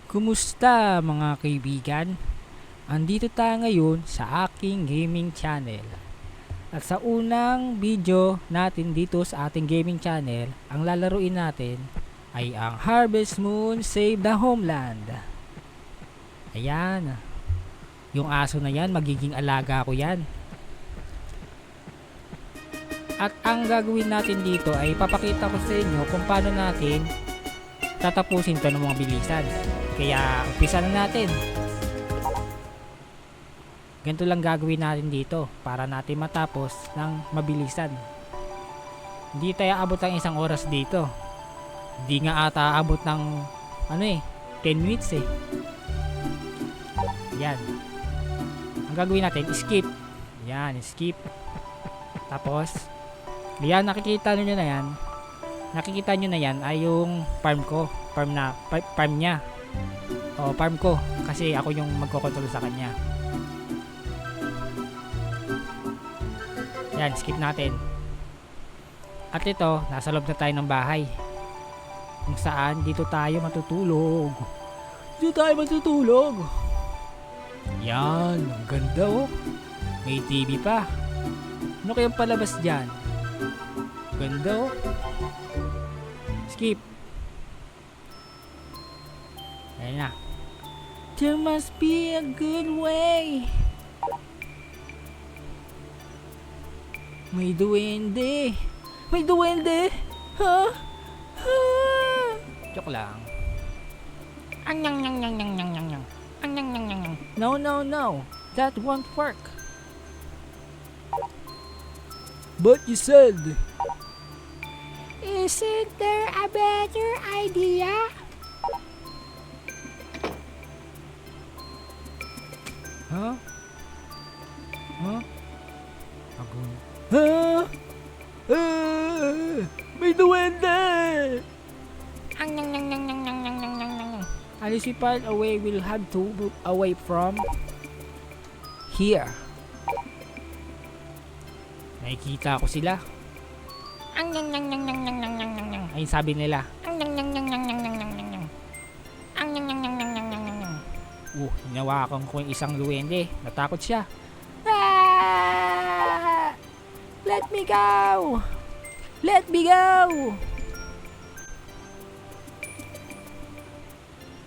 Kumusta mga kaibigan? Andito tayo ngayon sa aking gaming channel. At sa unang video natin dito sa ating gaming channel, ang lalaruin natin ay ang Harvest Moon Save the Homeland. Ayan. Yung aso na yan, magiging alaga ko yan. At ang gagawin natin dito ay papakita ko sa inyo kung paano natin tatapusin to ng mga bilisan. Kaya umpisa na natin. Ganito lang gagawin natin dito para natin matapos ng mabilisan. Hindi tayo abot ng 1 oras dito. Hindi nga ata abot ng 10 minutes eh. Yan. Ang gagawin natin, skip. Yan, skip. Tapos, yan, nakikita nyo na yan. Nakikita nyo na yan ay yung farm ko. Farm niya. O, farm ko. Kasi ako yung magkocontrol sa kanya. Yan, skip natin. At ito, nasa loob na tayo ng bahay. Kung saan, dito tayo matutulog. Dito tayo matutulog. Yan, ang ganda oh. May TV pa. Ano kayang palabas dyan? Ganda oh. Skip. Ayan na. There must be a good way. May duwende. May duwende. Ha? Ha? Joke lang. Ang nyang nyang nyang nyang nyang nyang nyang. Ang nyang nyang nyang nyang. No, no, no. That won't work. But you said. Isn't there a better idea? Huh? Huh? Agoy. Huh? May duwende! Ang nyang nyang nyang nyang nyang nyang nyang nyang nyang. Alice part away will have to move away from here. Nakikita ko sila. Ang nyang nyang nyang nyang nyang nyang nyang nyang. Ayun sabi nila. Ang nyang nyang nyang nyang nyang nyang nyang nyang nyang. Ang nyang nyang nyang nyang nyang nyang nyang nyang. Hinawakan ko yung isang duwende. Natakot siya. Ah! Let me go! Let me go!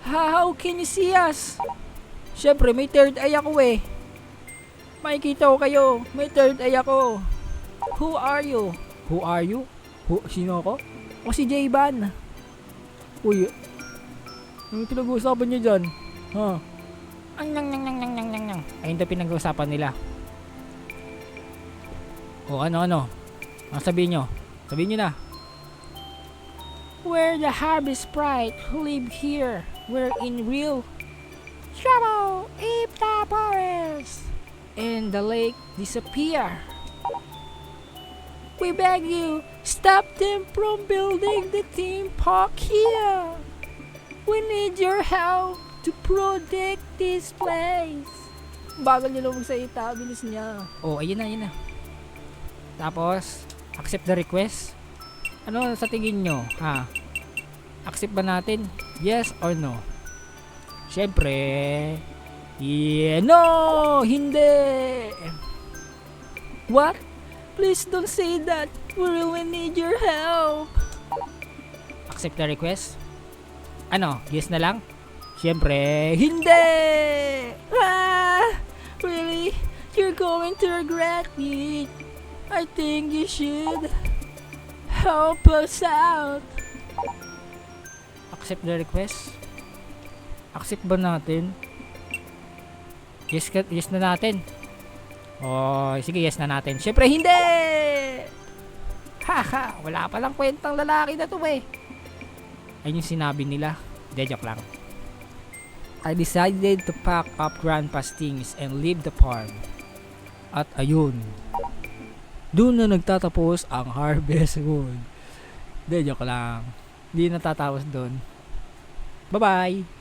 How can you see us? Siyempre, may third eye ako eh. Makikita ko kayo. May third eye ako. Who are you? Who are you? Sino ako? O si J-Ban. Uy, anong pinag-uusapan niyo dyan? Ha? Ang nang nang nang nang nang nang nang. Ayun daw pinag-uusapan nila. O ano? Ang sabihin nyo? Sabihin nyo na. We're the Harvest Sprite who live here. We're in real trouble if the forest and the lake disappear. We beg you, stop them from building the theme park here. We need your help to protect this place. Bagal niya lang magsalita, bilis niya. Oh, ayun na. Tapos, accept the request. Ano sa tingin nyo? Ha? Accept ba natin? Yes or no? Siyempre, yeah, no! Hindi! What? Please don't say that. We really need your help. Accept the request? Ano? Yes na lang? Siyempre, hindi! Ah! Really? You're going to regret it. I think you should help us out. Accept the request? Accept ba natin? Yes na natin. Oh, sige, yes na natin. Siyempre, hindi! Haha, wala palang kwentang lalaki na to eh. Ayun yung sinabi nila. Joke lang. I decided to pack up Grandpa's things and leave the farm. At ayun, doon na nagtatapos ang Harvest Moon. Joke lang. Hindi natatapos doon. Bye-bye!